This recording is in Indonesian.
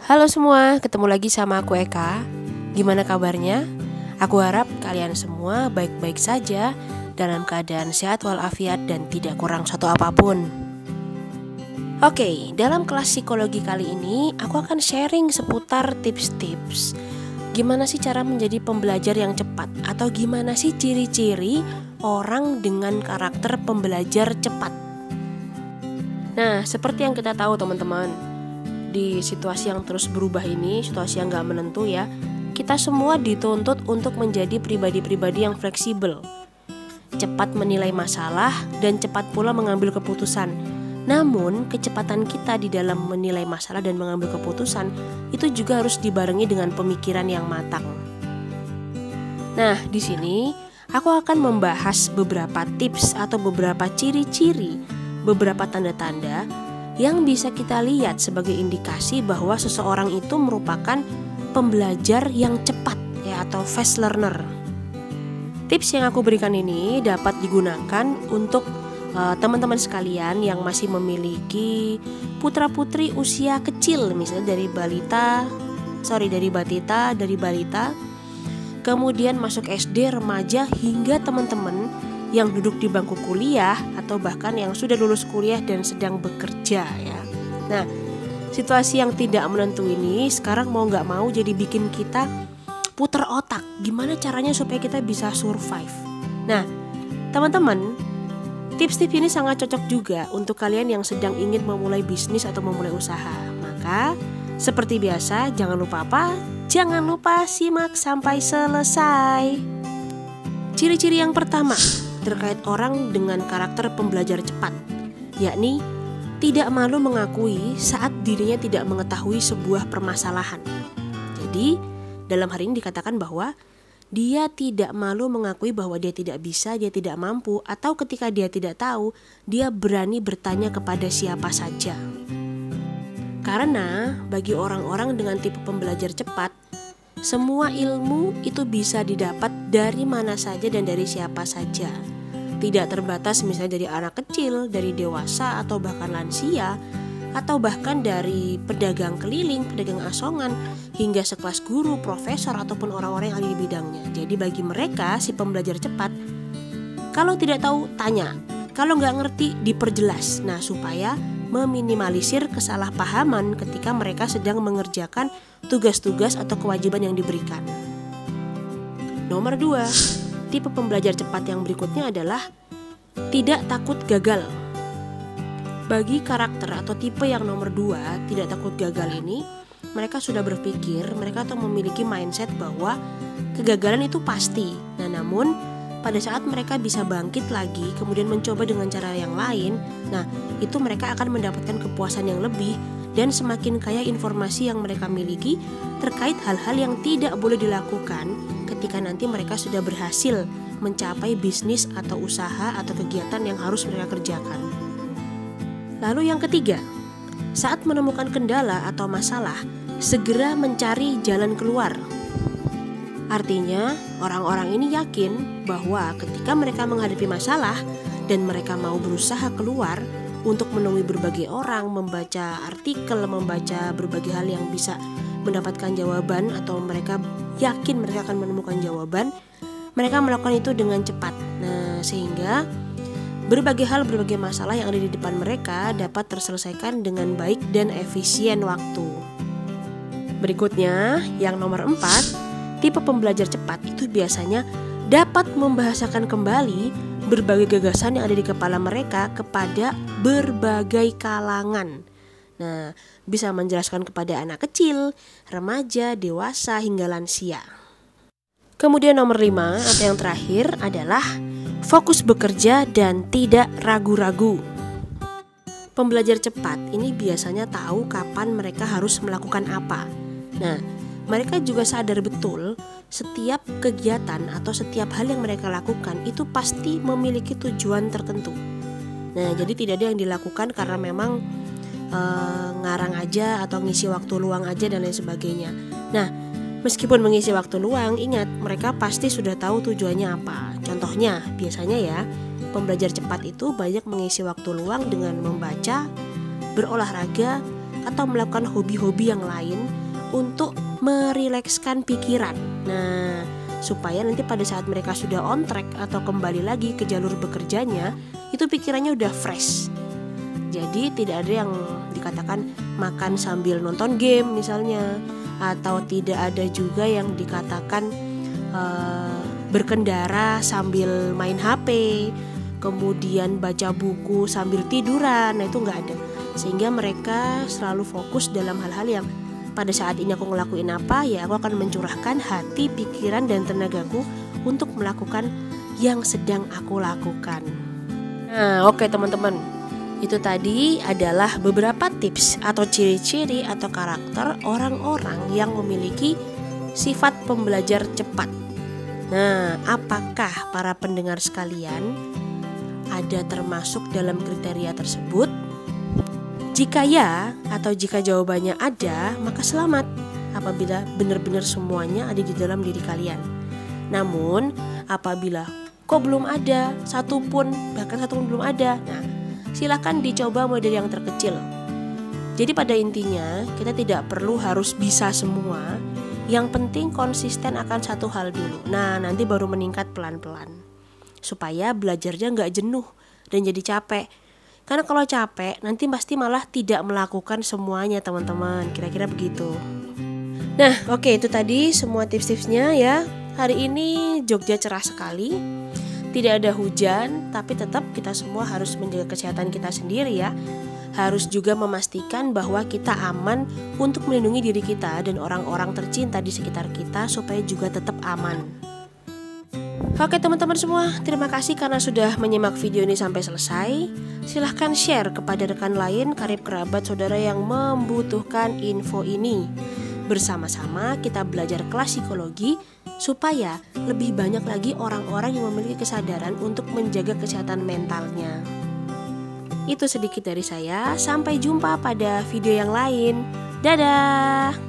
Halo semua, ketemu lagi sama aku Eka. Gimana kabarnya? Aku harap kalian semua baik-baik saja, dalam keadaan sehat walafiat dan tidak kurang satu apapun. Oke, dalam kelas psikologi kali ini aku akan sharing seputar tips-tips gimana sih cara menjadi pembelajar yang cepat, atau gimana sih ciri-ciri orang dengan karakter pembelajar cepat. Nah, seperti yang kita tahu teman-teman, di situasi yang terus berubah ini, situasi yang gak menentu ya, kita semua dituntut untuk menjadi pribadi-pribadi yang fleksibel, cepat menilai masalah, dan cepat pula mengambil keputusan. Namun, kecepatan kita di dalam menilai masalah dan mengambil keputusan itu juga harus dibarengi dengan pemikiran yang matang. Nah, di sini aku akan membahas beberapa tips atau beberapa ciri-ciri, beberapa tanda-tanda yang bisa kita lihat sebagai indikasi bahwa seseorang itu merupakan pembelajar yang cepat ya, atau fast learner. Tips yang aku berikan ini dapat digunakan untuk teman-teman sekalian yang masih memiliki putra-putri usia kecil, misalnya dari balita, kemudian masuk SD, remaja, hingga teman-teman yang duduk di bangku kuliah atau bahkan yang sudah lulus kuliah dan sedang bekerja ya. Nah, situasi yang tidak menentu ini sekarang mau gak mau jadi bikin kita putar otak gimana caranya supaya kita bisa survive. Nah, teman-teman, tips-tips ini sangat cocok juga untuk kalian yang sedang ingin memulai bisnis atau memulai usaha. Maka, seperti biasa, jangan lupa apa? Jangan lupa simak sampai selesai. Ciri-ciri yang pertama terkait orang dengan karakter pembelajar cepat, yakni tidak malu mengakui saat dirinya tidak mengetahui sebuah permasalahan. Jadi, dalam hari ini dikatakan bahwa dia tidak malu mengakui bahwa dia tidak bisa, dia tidak mampu, atau ketika dia tidak tahu, dia berani bertanya kepada siapa saja. Karena bagi orang-orang dengan tipe pembelajar cepat, semua ilmu itu bisa didapat dari mana saja dan dari siapa saja. Tidak terbatas misalnya dari anak kecil, dari dewasa, atau bahkan lansia, atau bahkan dari pedagang keliling, pedagang asongan, hingga sekelas guru, profesor, ataupun orang-orang yang ahli di bidangnya. Jadi bagi mereka, si pembelajar cepat, kalau tidak tahu, tanya. Kalau nggak ngerti, diperjelas. Nah, supaya meminimalisir kesalahpahaman ketika mereka sedang mengerjakan tugas-tugas atau kewajiban yang diberikan. Nomor 2, tipe pembelajar cepat yang berikutnya adalah tidak takut gagal. Bagi karakter atau tipe yang nomor 2, tidak takut gagal ini, mereka sudah berpikir, mereka tuh memiliki mindset bahwa kegagalan itu pasti. Nah, namun pada saat mereka bisa bangkit lagi, kemudian mencoba dengan cara yang lain, nah itu mereka akan mendapatkan kepuasan yang lebih dan semakin kaya informasi yang mereka miliki terkait hal-hal yang tidak boleh dilakukan ketika nanti mereka sudah berhasil mencapai bisnis atau usaha atau kegiatan yang harus mereka kerjakan. Lalu yang ketiga, saat menemukan kendala atau masalah, segera mencari jalan keluar. Artinya, orang-orang ini yakin bahwa ketika mereka menghadapi masalah dan mereka mau berusaha keluar untuk menemui berbagai orang, membaca artikel, membaca berbagai hal yang bisa mendapatkan jawaban, atau mereka yakin mereka akan menemukan jawaban, mereka melakukan itu dengan cepat. Nah, sehingga berbagai hal, berbagai masalah yang ada di depan mereka dapat terselesaikan dengan baik dan efisien waktu. Berikutnya, yang nomor 4, tipe pembelajar cepat itu biasanya dapat membahasakan kembali berbagai gagasan yang ada di kepala mereka kepada berbagai kalangan. Nah, bisa menjelaskan kepada anak kecil, remaja, dewasa, hingga lansia. Kemudian nomor 5 atau yang terakhir adalah fokus bekerja dan tidak ragu-ragu. Pembelajar cepat ini biasanya tahu kapan mereka harus melakukan apa. Nah, mereka juga sadar betul setiap kegiatan atau setiap hal yang mereka lakukan itu pasti memiliki tujuan tertentu. Nah, jadi tidak ada yang dilakukan karena memang ngarang aja atau ngisi waktu luang aja dan lain sebagainya. Nah, meskipun mengisi waktu luang, ingat mereka pasti sudah tahu tujuannya apa. Contohnya, biasanya ya, pembelajar cepat itu banyak mengisi waktu luang dengan membaca, berolahraga, atau melakukan hobi-hobi yang lain untuk merilekskan pikiran. Nah, supaya nanti pada saat mereka sudah on track atau kembali lagi ke jalur bekerjanya, itu pikirannya udah fresh. Jadi tidak ada yang dikatakan makan sambil nonton game misalnya, atau tidak ada juga yang dikatakan berkendara sambil main HP, kemudian baca buku sambil tiduran. Nah, itu nggak ada. Sehingga mereka selalu fokus dalam hal-hal yang pada saat ini aku ngelakuin apa, ya aku akan mencurahkan hati, pikiran, dan tenagaku untuk melakukan yang sedang aku lakukan. Nah, oke teman-teman, itu tadi adalah beberapa tips atau ciri-ciri atau karakter orang-orang yang memiliki sifat pembelajar cepat. Nah, apakah para pendengar sekalian ada termasuk dalam kriteria tersebut? Jika ya, atau jika jawabannya ada, maka selamat apabila benar-benar semuanya ada di dalam diri kalian. Namun, apabila kok belum ada bahkan satu pun belum ada, nah silakan dicoba mulai dari yang terkecil. Jadi pada intinya kita tidak perlu harus bisa semua. Yang penting konsisten akan satu hal dulu. Nah, nanti baru meningkat pelan-pelan, supaya belajarnya gak jenuh dan jadi capek. Karena kalau capek nanti pasti malah tidak melakukan semuanya teman-teman. Kira-kira begitu. Nah, oke, itu tadi semua tips-tipsnya ya. Hari ini Jogja cerah sekali. Tidak ada hujan, tapi tetap kita semua harus menjaga kesehatan kita sendiri ya. Harus juga memastikan bahwa kita aman untuk melindungi diri kita dan orang-orang tercinta di sekitar kita supaya juga tetap aman. Oke teman-teman semua, terima kasih karena sudah menyimak video ini sampai selesai. Silahkan share kepada rekan lain, karib kerabat, saudara yang membutuhkan info ini. Bersama-sama kita belajar kelas psikologi supaya lebih banyak lagi orang-orang yang memiliki kesadaran untuk menjaga kesehatan mentalnya. Itu sedikit dari saya, sampai jumpa pada video yang lain. Dadah!